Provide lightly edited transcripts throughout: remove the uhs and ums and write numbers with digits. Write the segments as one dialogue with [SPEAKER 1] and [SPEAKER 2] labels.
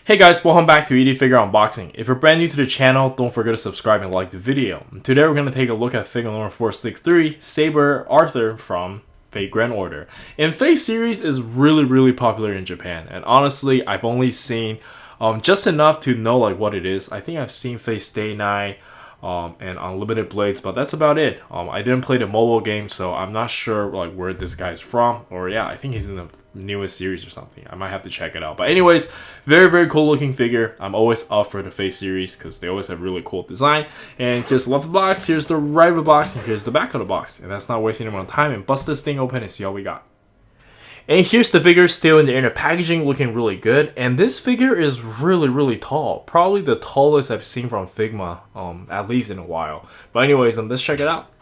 [SPEAKER 1] Hey guys, welcome back to Figure Unboxing. If you're brand new to the channel, don't forget to subscribe and like the video. Today we're going to take a look at Figma number 463, Saber Arthur from Fate Grand Order. And Fate series is really popular in Japan, and honestly, I've only seen just enough to know like what it is. I think I've seen Fate Stay Night and Unlimited Blades, but that's about it. I didn't play the mobile game, so I'm not sure like where this guy's from, or yeah, I think he's in the newest series or something. I might have to check it out. But anyways, very cool looking figure. I'm always up for the Fate series because they always have really cool design. And just love the box. Here's the right of the box, and here's the back of the box. And that's not wasting any more time, and bust this thing open and see what we got. And here's the figure still in the inner packaging, looking really good. And this figure is really tall. Probably the tallest I've seen from Figma, at least in a while. But anyways, let's check it out.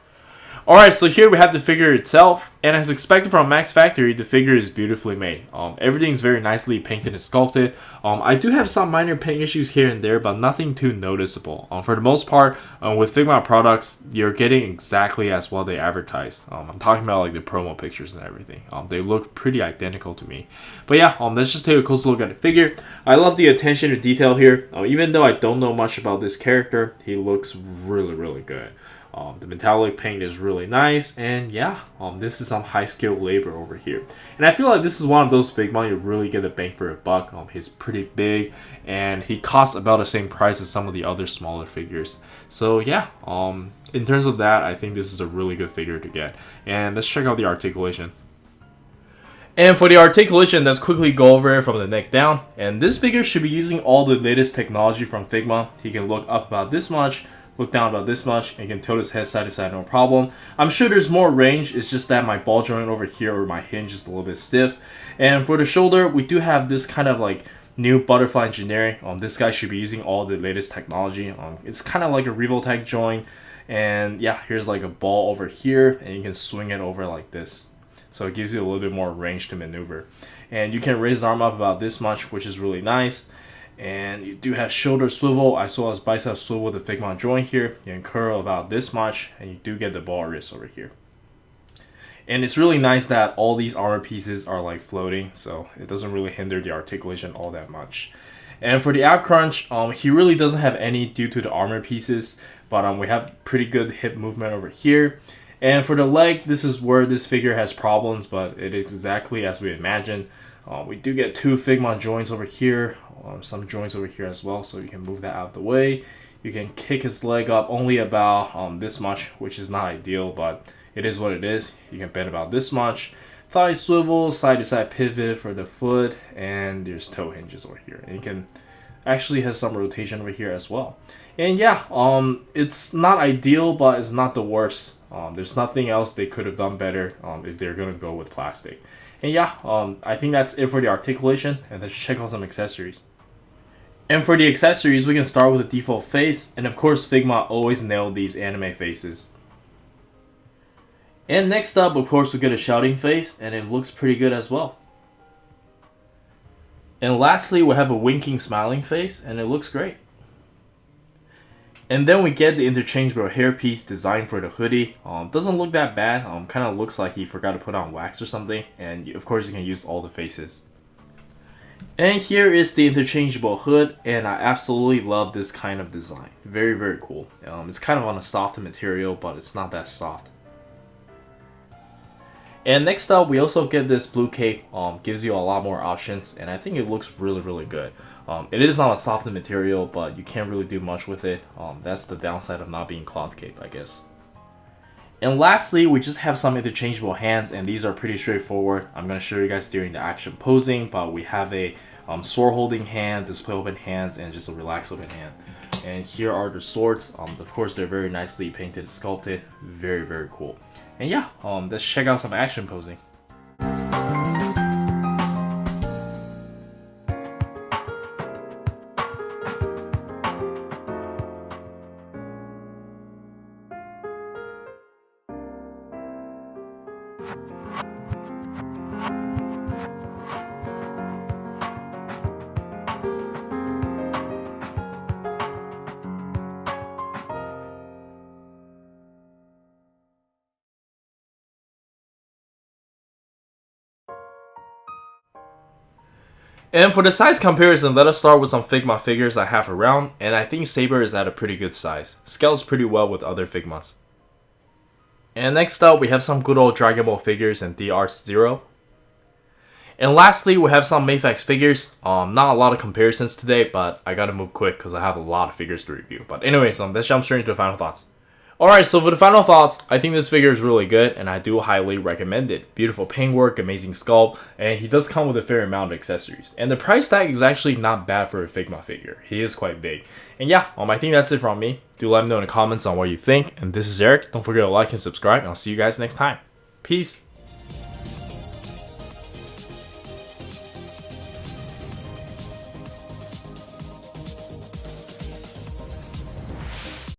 [SPEAKER 1] Alright, so here we have the figure itself, and as expected from Max Factory, the figure is beautifully made. Everything's very nicely painted and sculpted. I do have some minor paint issues here and there, but nothing too noticeable. For the most part, with Figma products, you're getting exactly as well they advertise. I'm talking about like the promo pictures and everything. They look pretty identical to me. But yeah, let's just take a closer look at the figure. I love the attention to detail here. Even though I don't know much about this character, he looks really good. The metallic paint is really nice, and yeah, this is some high skill labor over here. And I feel like this is one of those Figma you really get a bang for your buck. He's pretty big, and he costs about the same price as some of the other smaller figures. So yeah, in terms of that, I think this is a really good figure to get. And let's check out the articulation. And for the articulation, let's quickly go over it from the neck down. And this figure should be using all the latest technology from Figma. He can look up about this much, look down about this much, and can tilt his head side to side no problem. I'm sure there's more range, it's just that my ball joint over here or my hinge is a little bit stiff. And for the shoulder, we do have this kind of like new butterfly engineering. This guy should be using all the latest technology. It's kind of like a Revoltech joint, and yeah, here's like a ball over here, and you can swing it over like this. So it gives you a little bit more range to maneuver. And you can raise the arm up about this much, which is really nice. And you do have shoulder swivel as well as bicep swivel with the Figma joint here. You can curl about this much, and you do get the ball wrist over here. And it's really nice that all these armor pieces are like floating, so it doesn't really hinder the articulation all that much. And for the ab crunch, he really doesn't have any due to the armor pieces, but we have pretty good hip movement over here. And for the leg, this is where this figure has problems, but it is exactly as we imagined. We do get two Figma joints over here, some joints over here as well, so you can move that out of the way. You can kick his leg up only about this much, which is not ideal, but it is what it is. You can bend about this much. Thigh swivel, side to side pivot for the foot, and there's toe hinges over here. And you can actually have some rotation over here as well. And yeah, it's not ideal, but it's not the worst. There's nothing else they could have done better if they're gonna go with plastic. And yeah, I think that's it for the articulation, and let's check out some accessories. And for the accessories, we can start with the default face, and of course Figma always nailed these anime faces. And next up, of course, we get a shouting face, and it looks pretty good as well. And lastly, we have a winking smiling face, and it looks great. And then we get the interchangeable hairpiece designed for the hoodie. Doesn't look that bad. Kind of looks like he forgot to put on wax or something. And of course you can use all the faces. And here is the interchangeable hood, and I absolutely love this kind of design. Very cool. It's kind of on a softer material, but it's not that soft. And next up, we also get this blue cape. Gives you a lot more options, and I think it looks really good. It is on a softer material, but you can't really do much with it. That's the downside of not being cloth cape, I guess. And lastly, we just have some interchangeable hands, and these are pretty straightforward. I'm going to show you guys during the action posing, but we have a sword holding hand, display open hands, and just a relax open hand. And here are the swords. Of course, they're very nicely painted and sculpted. Very cool. And yeah, let's check out some action posing. And for the size comparison, let us start with some Figma figures I have around, and I think Saber is at a pretty good size. Scales pretty well with other Figmas. And next up, we have some good old Dragon Ball figures and DRs 0. And lastly, we have some Mayfax figures. Not a lot of comparisons today, but I gotta move quick because I have a lot of figures to review. But anyways, let's jump straight into the final thoughts. Alright, so for the final thoughts, I think this figure is really good, and I do highly recommend it. Beautiful paintwork, amazing sculpt, and he does come with a fair amount of accessories. And the price tag is actually not bad for a Figma figure. He is quite big. And yeah, I think that's it from me. Do let me know in the comments on what you think. And this is Eric. Don't forget to like and subscribe, and I'll see you guys next time. Peace!